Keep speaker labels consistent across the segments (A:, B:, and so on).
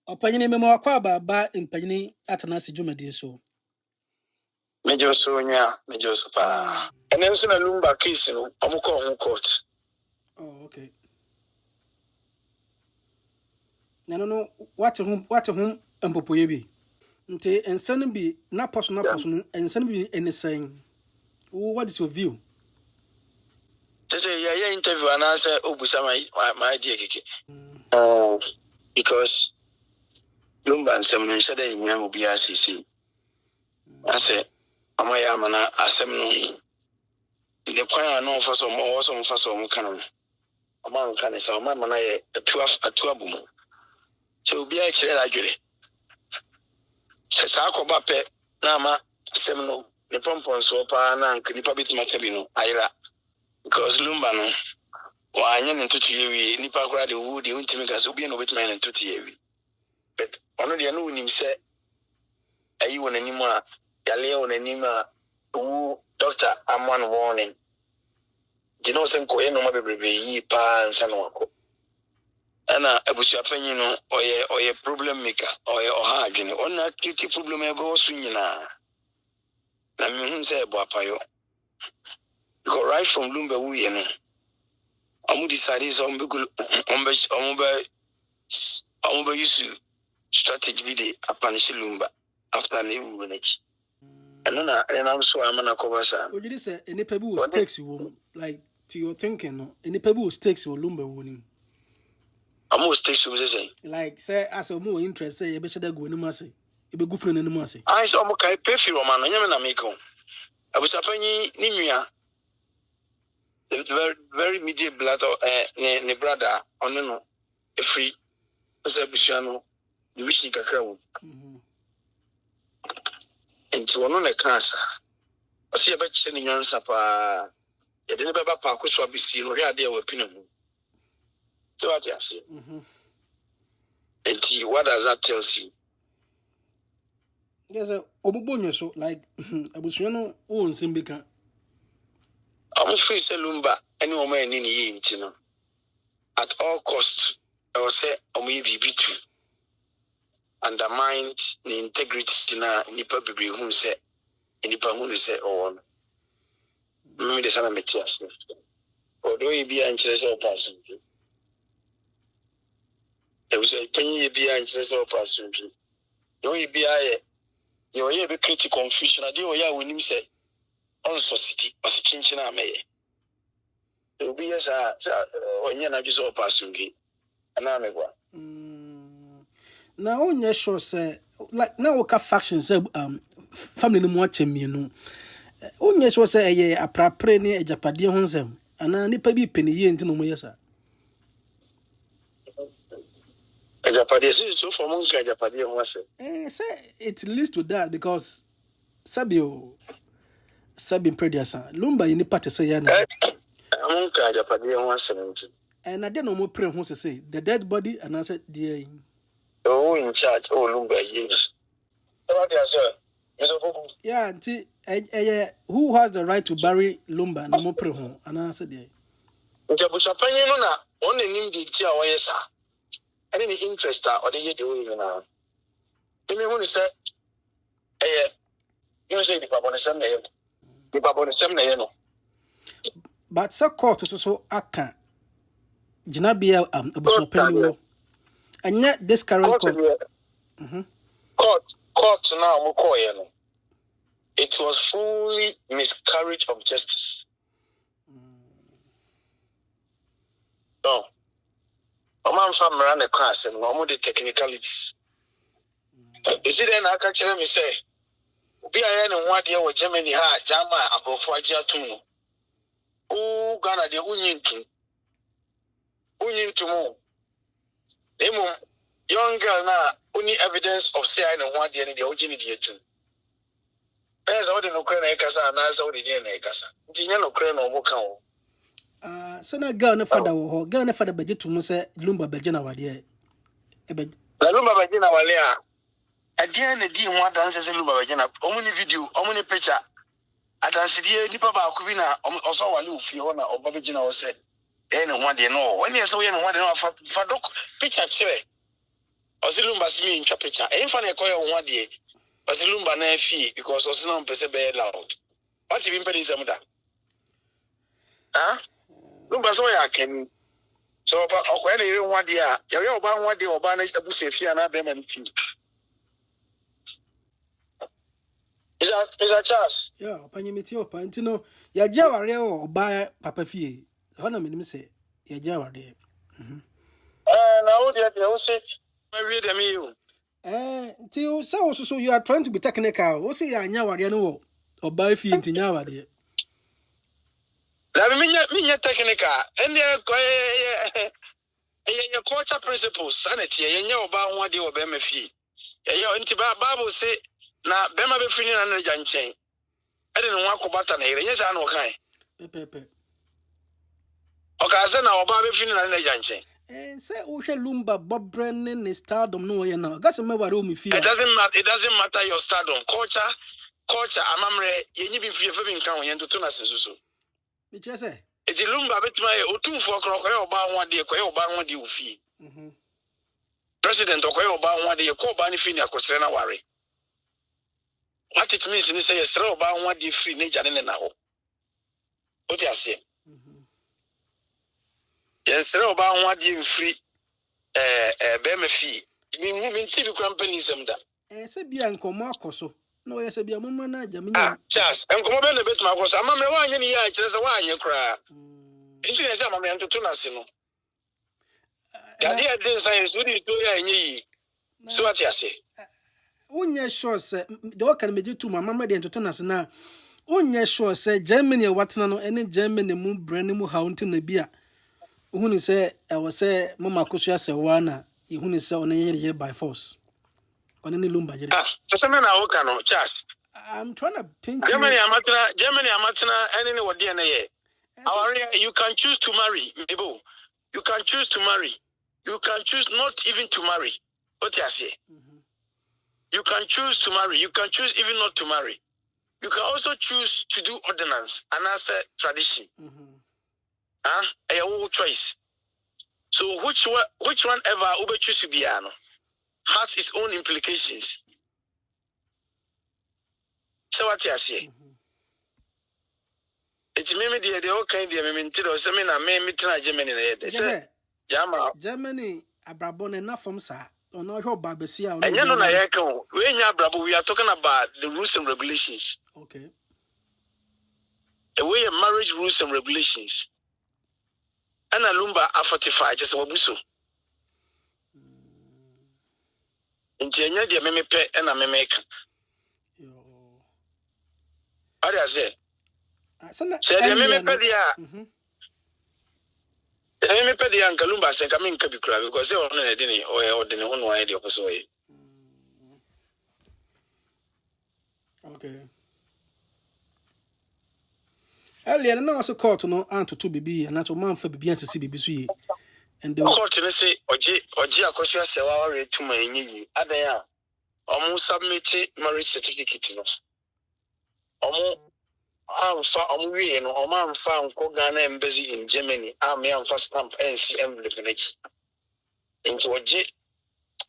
A: Opanyini memo akwa ba impanyini atanasi jumadi so.
B: Mejo so pa. And then so na Lumba case no, amuko home court.
A: Oh, okay. No, what home empopoye bi. Nte ensan bi na person ensan bi anything. What is your view?
B: Say yeah interview and answer obusa my idea keke. Because Lumba and some said that you will be ACC. I said, Amaya mana asem no. The choir no for some more for some canon. A man can say, man, a 12 boom. So be a chair agile. Says Bape, Nama, Semino, the pompon so pa and Nipa bit Macabino, Ira. Because Lumbano, why I am to TV, Nipa gradi wood, the Intimigas, Ubian with man and to TV. But only I know him say, are you on anymore? Galeo and Nima, who doctor, I'm one warning. You know, some Koeno baby, ye pa and Sanwako. And Abusuapanin or a problem maker or hard, you know, on that kitty problem ever swinging. I mean, say, Bapayo. Go right from Lumba, we know. I'm decided on the Omba Wusu strategy video upon Lumba after leaving village. And then I'm so I'm an Akobasa.
A: What did you say? Any pebble stakes you like to your thinking? Any pebble stakes you Lumba winning?
B: I'm more stakes to say.
A: Like, say, as a more interest, say, a better go in the massy. It be good for the massy.
B: I saw Mokai pay for Roman, and Yamako. I was up any Nimia. The very medium blood ne brother on a free Bushano, the wishing a crown. And to one on a cancer. I see a bet sending answer. I didn't ever park which will be seen or idea of opinion. So what I say. And what does that tell you?
A: Yes, a Obubonyo so like Abusuano owns Simbika.
B: I'm free Lumba, any woman in the intino. At all costs, I will say, maybe be true. Undermine the integrity in the public who say, in the Pahun say, oh, maybe the Sana Metias. Although he be anxious or person. There was a penny be anxious or person. No, he be you're a critical confusion. I do, when him say, on society, as a change in our may. There will be as a when you're not just all passing. And I'm a one.
A: Now, on your show, say, like now, what factions, family no more to me, you know. On your show, say, a praprene, a Japadia Honsem, and I need to be penny into no more, sir.
B: A Japadia is so for Monka Japadia was it.
A: Say, it leads to that because Sabio. Sabin Prediasa, Lumba in the party say, Yana.
B: Monka Japadia 170.
A: And I didn't know more pray who say the dead body, and I said, dear.
B: Oh, in charge, oh, Lumba, yes.
A: Yeah, who has the right to bury Lumba no more pray home? And I said, dear.
B: Abusuapanin only need the tea away, sir. Any interest or the year doing now. You may want to say, you say the Papa Sunday. The Papa Sunday, no.
A: But so court so aka Jinabia Abusuapanin and yet this current court.
B: Court now Mukoyano. It was fully miscarriage of justice. No. A man from around the class and one of the technicalities. Is it then I can tell me say, be I any 1 year with Germany, Jama, above 4 years too. Oh, Ghana, the Union to move. Young girl now, only evidence of saying 1 year in the original too. There's all the Ukraine Casa and that's all the DNA Casa. The Ukraine or Mokao.
A: So na girl na father budget to say Lumba Bajana wadi.
B: Lumba Bajana wali at the end of the day, one dances in Lumba Bajana. How many video, how many picture? I dance the Nipa Kubina also a loop Fiona or Babajana said, then one day no. When you say one day for picture, Lumba see me in Chapicha. Ain't funny a coil 1 day. Lumba na fee because Osino Pese be loud. What's even penny some that? Huh? Lumba so I can. So, but when you don't want the you're about 1 day or banish Abusuapanin and Abeman fee. Is that chance?
A: Yeah, Panimiti or Pantino, ya Jaware or buy Papa Fee. Honor me say, ya Jaware.
B: Now, they say, maybe the meal.
A: Till so you are trying to be technical. What's say I know what you know or buy fee into Yaware?
B: Let me technical. And your quarter principles, sanity, and you're about 1 day or Bema fee. Your Bible say, now Bema be free and a young chain. I didn't want to button here. Yes, I know kind.
A: Pepe.
B: Okay, I said now Bobby free and a young chain.
A: And say, Lumba, Bob Brennan, is stardom no way now. That's a matter of me feel.
B: It doesn't matter your stardom. Culture, Amamre, you be free of having come into Tunas and Susu.
A: Which I say,
B: it's a Lumba bit my 2 4 o'clock, or about 1 day, or about 1 day of fee. President, or about 1 day, a call Banny Fina, Costana worry. What it means in say, throw about 1 day free nature in an hour. What you say? Yes, throw about 1 day free, Bema fee. Mean TV companies them that.
A: And say, be Uncle Marcoso. No, yes, be a moment.
B: Just, and come on a bit, Marcos. I'm a 1 year, just a 1 year cry. If you say, I'm a man to Tunasino. The idea is, I is really so what you say.
A: Onye sure say the can be to my mamma the entertainers now. Onye sure say Germany what no any Germany mu brand mu haunting na bia. Who say I was say mama kosia se wana who say on here by force. On any Lumba.
B: So na wo kan no Charles.
A: I'm trying to pinch
B: Germany amatna any what DNA. You can choose to marry, Mebo. You can choose to marry. You can choose not even to marry. What you say? You can choose to marry. You can choose even not to marry. You can also choose to do ordinance and as a tradition. A whole choice. So which one ever Ube choose to be has its own implications. So what you say? It's maybe the whole kind of mental seminar may meet Germany.
A: Germany, Abrabon enough from Sa. Or no, your Babesia.
B: And you know, we are talking about the rules and regulations.
A: Okay.
B: The way of marriage rules and regulations. And Lumba are fortified as a Wusu. In Kenya, the Memepe and a Memeka. How do I say? Say the Memepe. Me pedi Uncle Lumba say come in Kabikra because they on a dinner or the one idea of so.
A: Okay. Earlier, no also called to know aunt to BB and not a man for BB and CBBC. And the
B: court to say, Oji Akosia Sewa to my knee. Adaya almost submitted marriage certificate. We and Oman found Kogana embassy in Germany. I'm first stamp NCM definitely. Into a jet,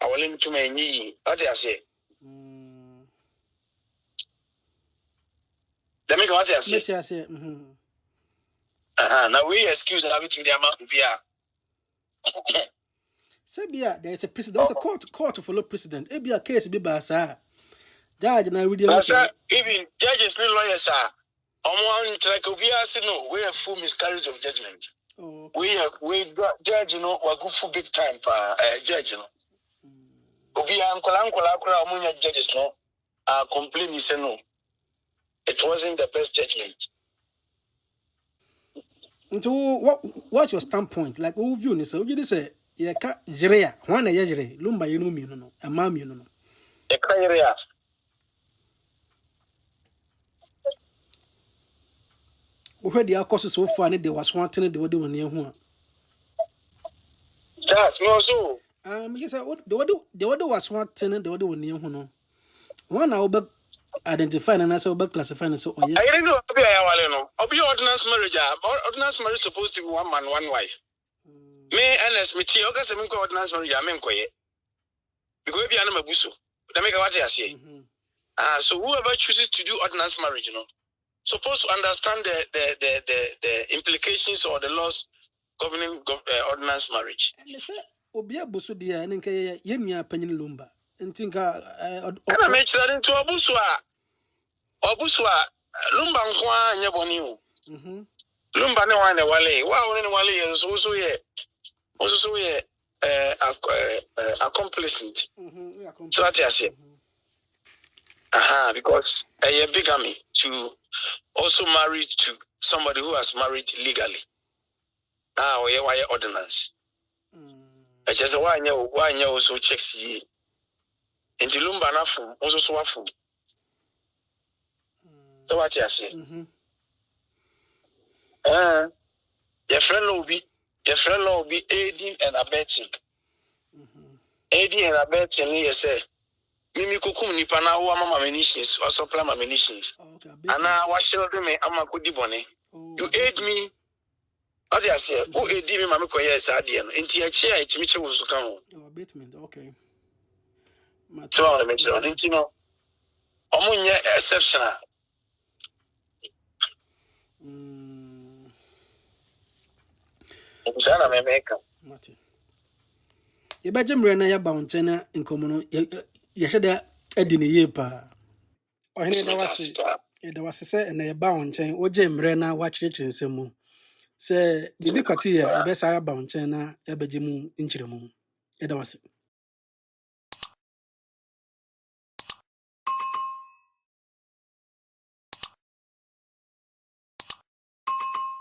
B: I will link to my knee. What do I say? Let me go out there.
A: say,
B: now we excuse having to the amount of beer.
A: Sabia, there is a president. There's a court to follow president. It be a case be by sir. Judge and I read
B: even judges, no lawyers, sir. We have full miscarriage of judgment.
A: Oh,
B: okay. We judge, we go for big time, judge, We are judges, complaining, say no. It wasn't the best judgment.
A: So, what's your standpoint? Like, who view this? So, you say, yeah, Jerea, one a year, Lumba, you know, a mom, you know.
B: A career.
A: Where the courses so far, they was wanting they were doing near one.
B: That's no so.
A: Yes, they were was wanting they were doing near one. One hour back identifying and also back classifying. So, yeah.
B: I didn't know. I'll be ordinance marriage. Ordinance marriage supposed to be 1 man, 1 wife. May and as me, ordinance marriage, I mean, quiet. because we be an abuso. They make what they say. So whoever chooses to do ordinance marriage, supposed to understand the implications or the laws governing ordinance marriage.
A: And they say, Obia Busu dear, and Yemia Penin Lumba, and think
B: And I mentioned that into Abusua Lumba Nkwa Nyaboni. Lumba no one wale. Wow, any wale is also here. Accomplishment. So what I say. Because a bigamy to also marry to somebody who has married legally. Why ordinance? I just why also checks ye. And the Lumba nafu also swafu. So what I say? Your friend will be aiding and abetting. Aiding and abetting, yes, Mimi kukum nipa na wa mama munitions or supply my munitions. Ana wa shield me ama kudi bone. You aid me. As I say, who aid me mama ko yes ade no. Enti a chia itimi che wusu kan ho.
A: Oh, abatement, okay.
B: So I mention enti no. Omo nye exceptional. Sana me meka.
A: Mati. Ibaje mre na ya ba onchena nkomo no yehede adine ye pa. Ohene da wase se na ye ba onchen oje mre na wa kyerɛkyerɛ nsɛm mu. Se bibi kwate ya ebe sa ya ba onchen na ebeje mu nkyerɛ mu. Eda wase.